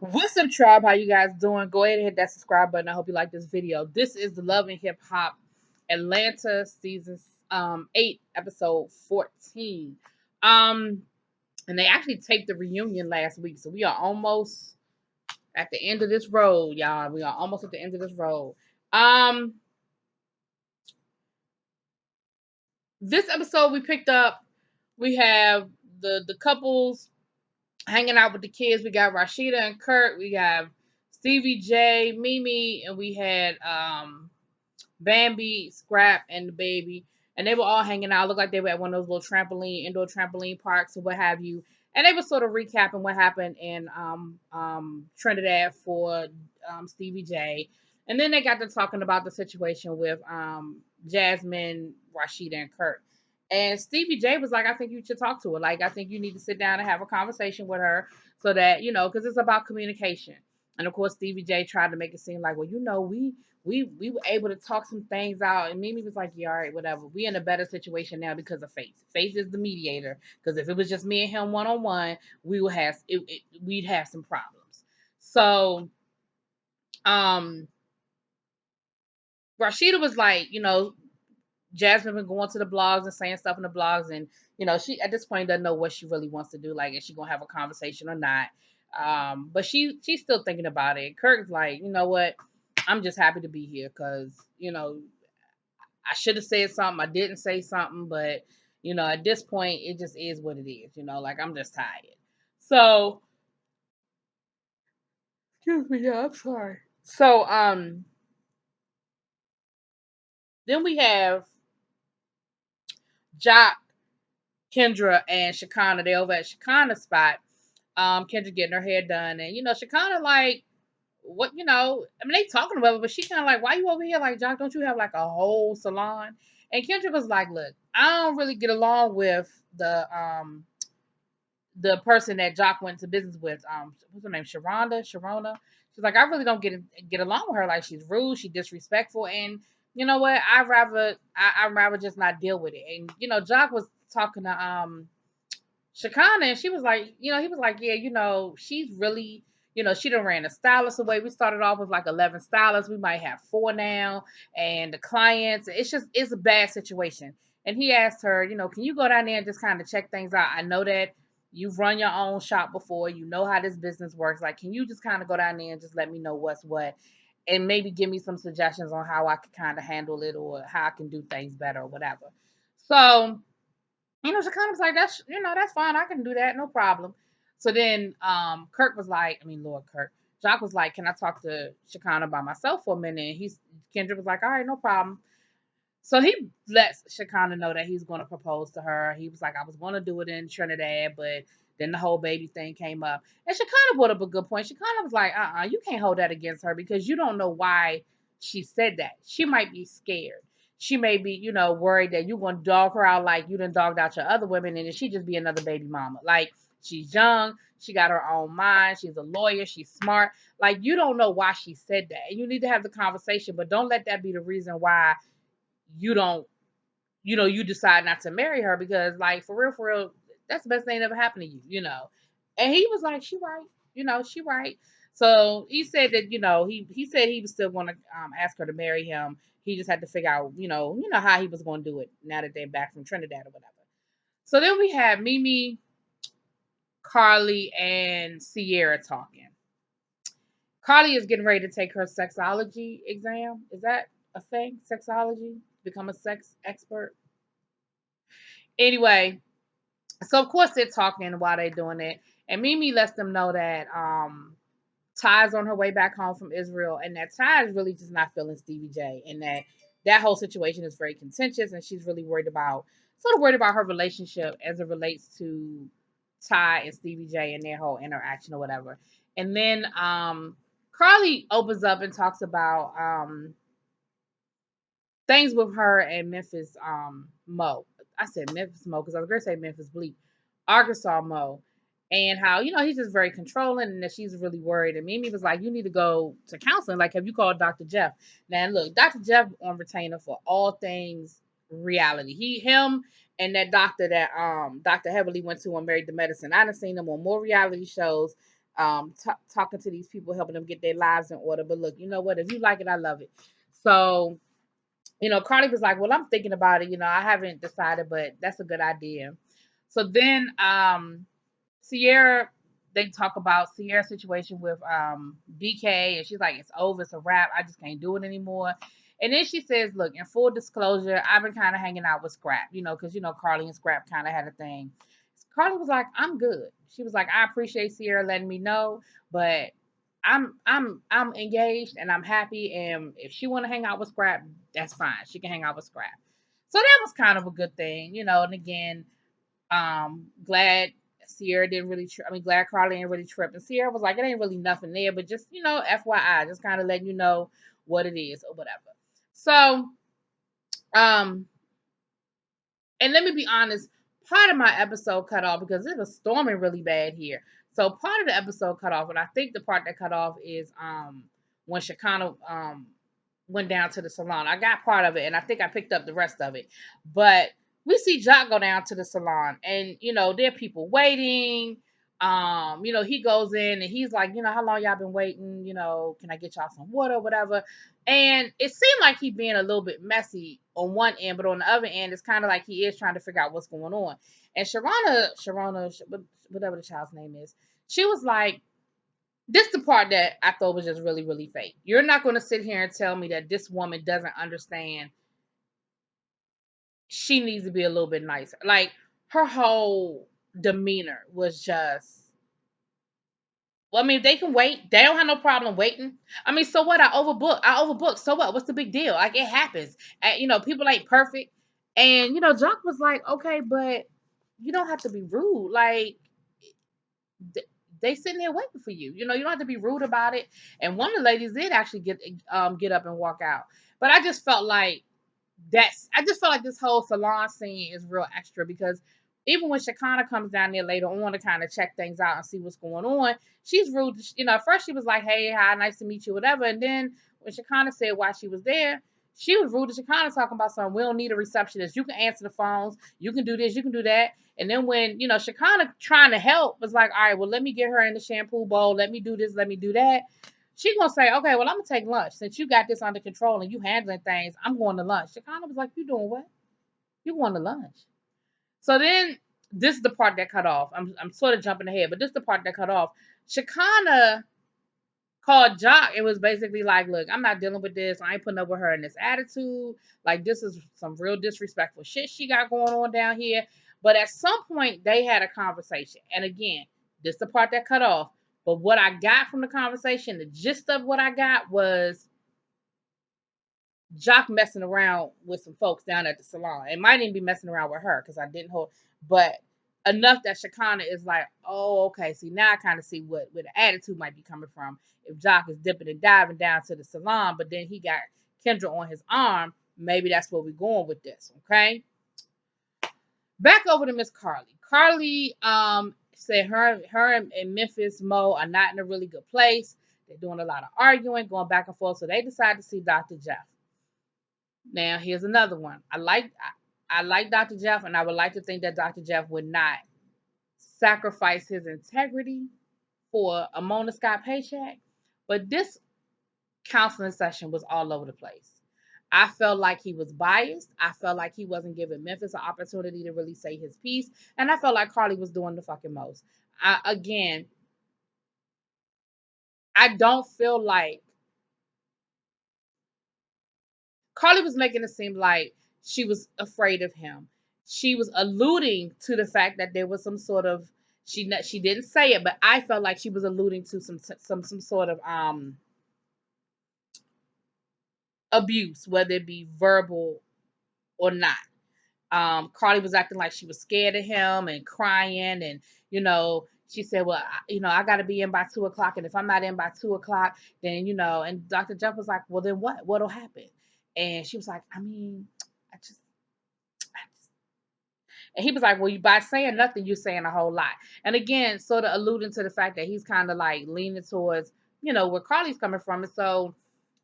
What's up, tribe? How you guys doing? Go ahead and hit that subscribe button. I hope you like this video. This is the Love and Hip Hop Atlanta season 8, episode 14. Um, and they actually taped the reunion last week, so we are almost at the end of this road, y'all. We are almost at the end of this road. Um, this episode we picked up. We have the couples hanging out with the kids. We got Rasheeda and Kurt. We have Stevie J, Mimi, and we had Bambi, Scrap, and the baby. And they were all hanging out. Looked like they were at one of those little indoor trampoline parks or what have you. And they were sort of recapping what happened in Trinidad for Stevie J. And then they got to talking about the situation with Jasmine, Rashida, and Kurt. And Stevie J was like, I think you should talk to her. Like, I think you need to sit down and have a conversation with her so that, because it's about communication. And of course, Stevie J tried to make it seem like, well, we were able to talk some things out. And Mimi was like, yeah, all right, whatever. We in a better situation now because of Faith. Faith is the mediator. Because if it was just me and him one on one, we'd have some problems. So um Rashida was like, Jasmine been going to the blogs and saying stuff in the blogs, and she at this point doesn't know what she really wants to do. Like, is she gonna have a conversation or not? But she's still thinking about it. Kirk's like, you know what? I'm just happy to be here because I should have said something. I didn't say something, but at this point, it just is what it is. Like, I'm just tired. So, excuse me, yeah, I'm sorry. So, then we have Jock, Kendra, and Shakana. They over at Shakana's spot. Kendra getting her hair done, and Shakana like, what, I mean, they talking about it, but she kind of like, why you over here? Like, Jock, don't you have like a whole salon? And Kendra was like, look, I don't really get along with the person that Jock went to business with. What's her name? Sharona. She's like, I really don't get along with her. Like, she's rude, she's disrespectful, and you know what? I'd rather just not deal with it. And Jock was talking to Shakana, and she was like, he was like, yeah, she's really, she done ran the stylist away. We started off with like 11 stylists. We might have 4 now. And the clients, it's a bad situation. And he asked her, can you go down there and just kind of check things out? I know that you've run your own shop before. You know how this business works. Like, can you just kind of go down there and just let me know what's what? And maybe give me some suggestions on how I could kind of handle it or how I can do things better or whatever. So, Shakana was like, that's fine. I can do that. No problem. So then Kirk was like, I mean, Lord Kirk, Jock was like, can I talk to Shakana by myself for a minute? And Kendra was like, all right, no problem. So he lets Shakana know that he's going to propose to her. He was like, I was going to do it in Trinidad, but then the whole baby thing came up. And Shakana brought up a good point. Shakana was like, you can't hold that against her because you don't know why she said that. She might be scared. She may be, worried that you're going to dog her out like you done dogged out your other women, and then she just be another baby mama. Like, she's young. She got her own mind. She's a lawyer. She's smart. Like, you don't know why she said that. And you need to have the conversation, but don't let that be the reason why you don't, you decide not to marry her because, like, for real, that's the best thing that ever happened to you. And he was like, she right, she right. So he said that, he said he was still going to ask her to marry him. He just had to figure out, how he was going to do it now that they're back from Trinidad or whatever. So then we have Mimi, Carly, and Sierra talking. Carly is getting ready to take her sexology exam. Is that a thing? Sexology? Become a sex expert? Anyway, so of course they're talking while they're doing it, and Mimi lets them know that Ty's on her way back home from Israel, and that Ty is really just not feeling Stevie J, and that whole situation is very contentious, and she's really sort of worried about her relationship as it relates to Ty and Stevie J and their whole interaction or whatever. And then Carly opens up and talks about things with her and Memphis Mo. I said Memphis Mo because I was going to say Memphis Bleak, Arkansas Mo, and how he's just very controlling and that she's really worried. And Mimi was like, you need to go to counseling. Like, have you called Dr. Jeff? Now look, Dr. Jeff on retainer for all things reality. Him and that doctor that Dr. Heavily went to on Married to Medicine. I done seen them on more reality shows talking to these people, helping them get their lives in order. But look, you know what? If you like it, I love it. So, Carly was like, well, I'm thinking about it. I haven't decided, but that's a good idea. So then, Sierra, they talk about Sierra's situation with BK, and she's like, it's over, it's a wrap. I just can't do it anymore. And then she says, look, in full disclosure, I've been kind of hanging out with Scrap, because Carly and Scrap kind of had a thing. Carly was like, I'm good. She was like, I appreciate Sierra letting me know, but I'm engaged and I'm happy. And if she want to hang out with Scrap, that's fine. She can hang out with Scrap. So that was kind of a good thing. And again, glad Sierra didn't really glad Carly didn't really trip. And Sierra was like, it ain't really nothing there, but just, FYI, just kind of letting you know what it is or whatever. So, um, and let me be honest, part of my episode cut off because it was storming really bad here. So part of the episode cut off, and I think the part that cut off is when Shekinah went down to the salon. I got part of it, and I think I picked up the rest of it. But we see Jock go down to the salon, and there are people waiting. He goes in and he's like, how long y'all been waiting? Can I get y'all some water or whatever? And it seemed like he being a little bit messy on one end, but on the other end, it's kind of like he is trying to figure out what's going on. And Sharona, whatever the child's name is, she was like, this is the part that I thought was just really, really fake. You're not going to sit here and tell me that this woman doesn't understand she needs to be a little bit nicer. Like, her whole demeanor was just, well, they can wait. They don't have no problem waiting. So what? I overbooked. So what? What's the big deal? Like, it happens. People ain't perfect. And, Jock was like, okay, but you don't have to be rude. Like, they sitting there waiting for you. You don't have to be rude about it. And one of the ladies did actually get up and walk out. But I just felt like this whole salon scene is real extra because even when Shekinah comes down there later on to kind of check things out and see what's going on, she's rude. At first she was like, hey, hi, nice to meet you, whatever. And then when Shekinah said why she was there, she was rude to Shekinah talking about something. We don't need a receptionist. You can answer the phones. You can do this. You can do that. And then when, Shekinah trying to help was like, all right, well, let me get her in the shampoo bowl. Let me do this. Let me do that. She gonna say, okay, well, I'm gonna take lunch. Since you got this under control and you handling things, I'm going to lunch. Shekinah was like, you doing what? You going to lunch. So then this is the part that cut off. I'm sort of jumping ahead, but this is the part that cut off. Shekinah called Jock. It was basically like, look, I'm not dealing with this. I ain't putting up with her in this attitude. Like, this is some real disrespectful shit she got going on down here. But at some point, they had a conversation. And again, this is the part that cut off. But what I got from the conversation, the gist of what I got was Jock messing around with some folks down at the salon. It might even be messing around with her because I didn't hold, but enough that Shekinah is like, oh, okay. See, now I kind of see where the attitude might be coming from. If Jock is dipping and diving down to the salon, but then he got Kendra on his arm, maybe that's where we're going with this. Okay. Back over to Miss Carly. Carly said her and Memphis Mo are not in a really good place. They're doing a lot of arguing, going back and forth. So they decided to see Dr. Jeff. Now, here's another one. I like Dr. Jeff, and I would like to think that Dr. Jeff would not sacrifice his integrity for a Mona Scott paycheck. But this counseling session was all over the place. I felt like he was biased. I felt like he wasn't giving Memphis an opportunity to really say his piece. And I felt like Carly was doing the fucking most. Again, I don't feel like Carly was making it seem like she was afraid of him. She was alluding to the fact that there was some sort of she didn't say it, but I felt like she was alluding to some sort of abuse, whether it be verbal or not. Carly was acting like she was scared of him and crying, and she said, "Well, I got to be in by 2:00, and if I'm not in by 2:00, then And Dr. Jeff was like, "Well, then what? What'll happen?" And she was like, I just And he was like, well, by saying nothing, you're saying a whole lot. And again, sort of alluding to the fact that he's kind of like leaning towards, where Carly's coming from. And so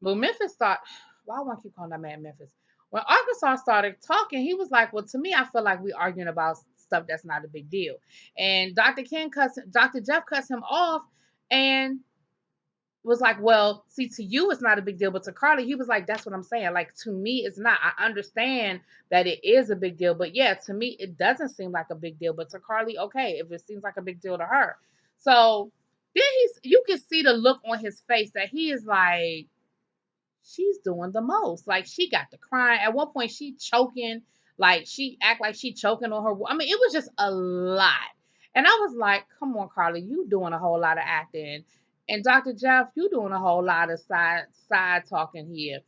when Memphis thought, why I want to keep calling that man Memphis? When Arkansas started talking, he was like, well, to me, I feel like we're arguing about stuff that's not a big deal. And Dr. Jeff cuts him off. And was like, well, see, to you it's not a big deal, but to Carly, he was like, that's what I'm saying. Like, to me, it's not. I understand that it is a big deal, but yeah, to me, it doesn't seem like a big deal. But to Carly, okay, if it seems like a big deal to her. So then you can see the look on his face that he is like, she's doing the most. Like, she got to crying. At one point, she choking, like she act like she choking on her. I mean, it was just a lot. And I was like, come on, Carly, you doing a whole lot of acting. And Dr. Jeff, you doing a whole lot of side talking here.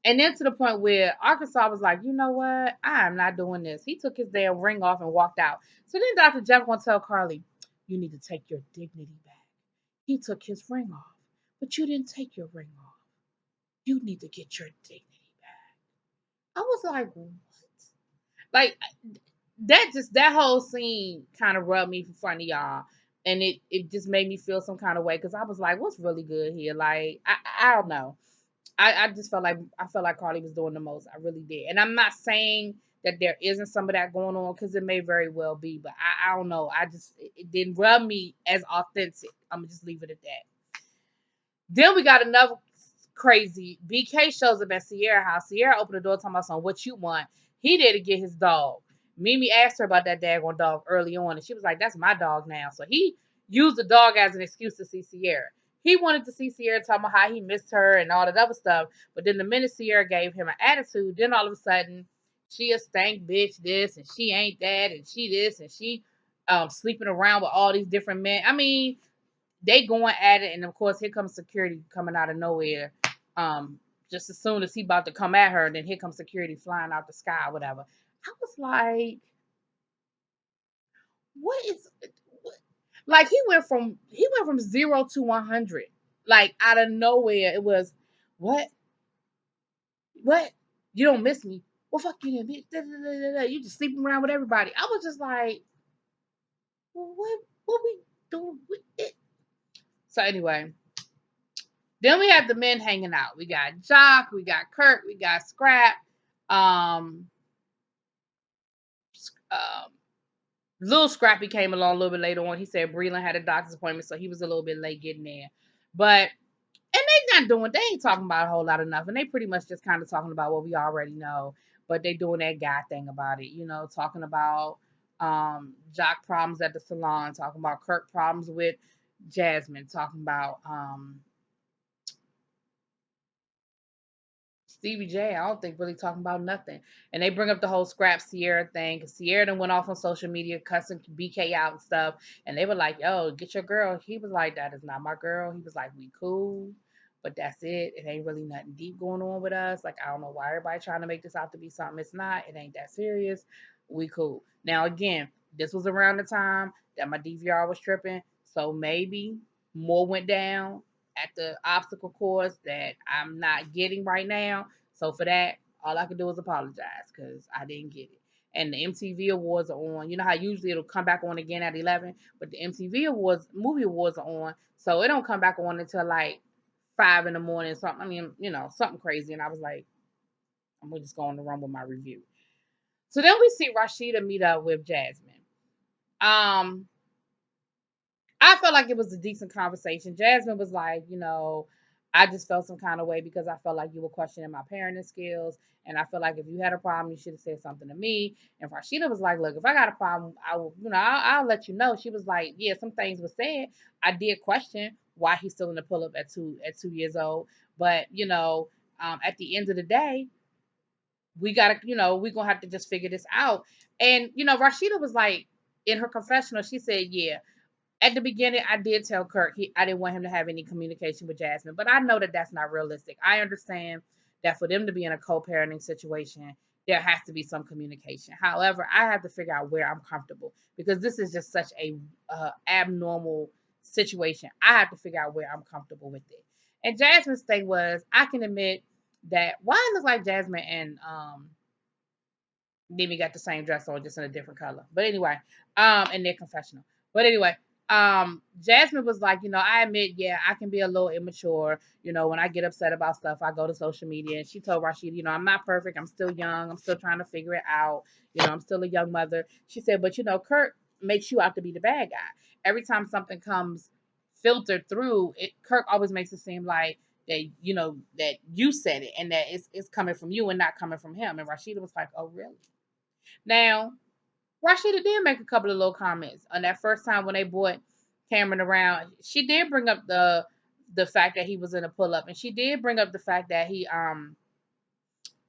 And then to the point where Arkansas was like, you know what? I am not doing this. He took his damn ring off and walked out. So then Dr. Jeff gonna tell Carly, you need to take your dignity back. He took his ring off, but you didn't take your ring off. You need to get your dignity back. I was like, what? Like, that whole scene kind of rubbed me in front of y'all. And it just made me feel some kind of way because I was like, what's really good here? Like, I don't know. I just felt like Carly was doing the most. I really did. And I'm not saying that there isn't some of that going on because it may very well be, but I don't know. It didn't rub me as authentic. I'm gonna just leave it at that. Then we got another crazy. BK shows up at Sierra house. Sierra opened the door talking about something, what you want. He did to get his dog. Mimi asked her about that daggone dog early on, and she was like, that's my dog now. So he used the dog as an excuse to see Sierra. He wanted to see Sierra, talking about how he missed her and all that other stuff. But then the minute Sierra gave him an attitude, then all of a sudden, she a stank bitch this, and she ain't that, and she this, and she sleeping around with all these different men. I mean, they going at it, and of course, here comes security coming out of nowhere. Um, just as soon as he about to come at her, then here comes security flying out the sky, or whatever. I was like, what is what? Like he went from 0 to 100, like out of nowhere. It was what what you don't miss me. Well, fuck you, then, bitch. Da, da, da, da, da. You just sleeping around with everybody. I was just like, well, what we doing with it? So anyway, then we have the men hanging out. We got Jock, we got Kurt, we got Scrap. Um, um, Little Scrappy came along a little bit later on. He said Breland had a doctor's appointment, so he was a little bit late getting there. But and they ain't talking about a whole lot of nothing. They pretty much just kind of talking about what we already know. But they doing that guy thing about it, talking about Jock problems at the salon, talking about Kurt problems with Jasmine, talking about Stevie J, I don't think really talking about nothing. And they bring up the whole Scrap Sierra thing. Cause Sierra then went off on social media cussing BK out and stuff. And they were like, yo, get your girl. He was like, that is not my girl. He was like, we cool, but that's it. It ain't really nothing deep going on with us. Like, I don't know why everybody trying to make this out to be something it's not. It ain't that serious. We cool. Now, again, this was around the time that my DVR was tripping. So maybe more went down at the obstacle course that I'm not getting right now. So for that, all I can do is apologize because I didn't get it. And the MTV Awards are on. You know how usually it'll come back on again at 11, but the MTV Awards, movie awards are on, so it don't come back on until like 5 in the morning. Something. I mean, something crazy. And I was like, I'm just going to run with my review. So then we see Rasheeda meet up with Jasmine. Um, I felt like it was a decent conversation. Jasmine was like, I just felt some kind of way because I felt like you were questioning my parenting skills. And I feel like if you had a problem, you should have said something to me. And Rashida was like, look, if I got a problem, I will, I'll let you know. She was like, yeah, some things were said. I did question why he's still in the pull up at 2 years old. But, at the end of the day, we gotta, we're gonna have to just figure this out. And, Rashida was like, in her confessional, she said, yeah, at the beginning, I did tell Kirk I didn't want him to have any communication with Jasmine, but I know that that's not realistic. I understand that for them to be in a co-parenting situation, there has to be some communication. However, I have to figure out where I'm comfortable because this is just such a abnormal situation. I have to figure out where I'm comfortable with it. And Jasmine's thing was, I can admit that why it looks like Jasmine and Demi got the same dress on, just in a different color. But anyway, in their confessional. But anyway, Jasmine was like, I admit, yeah, I can be a little immature. When I get upset about stuff, I go to social media. And she told Rashida, I'm not perfect. I'm still young. I'm still trying to figure it out. I'm still a young mother. She said, but Kurt makes you out to be the bad guy. Every time something comes filtered through it. Kirk always makes it seem like that, that you said it and that it's coming from you and not coming from him. And Rasheeda was like, oh, really? Now, Rasheeda did make a couple of little comments on that first time when they brought Cameron around. She did bring up the fact that he was in a pull up, and she did bring up the fact that he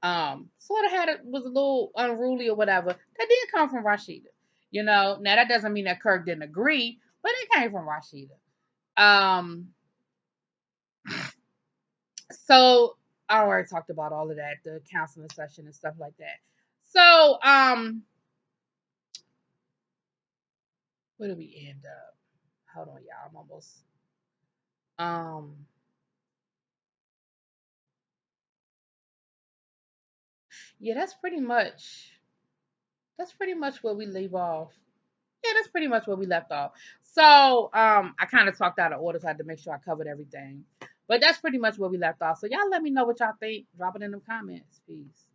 sort of was a little unruly or whatever. That did come from Rasheeda. Now that doesn't mean that Kirk didn't agree, but it came from Rasheeda. So I already talked about all of that, the counseling session and stuff like that. So where do we end up? Hold on, y'all. I'm almost yeah, that's pretty much where we leave off. Yeah, that's pretty much where we left off. So I kind of talked out of order, so I had to make sure I covered everything. But that's pretty much where we left off. So y'all let me know what y'all think. Drop it in the comments. Peace.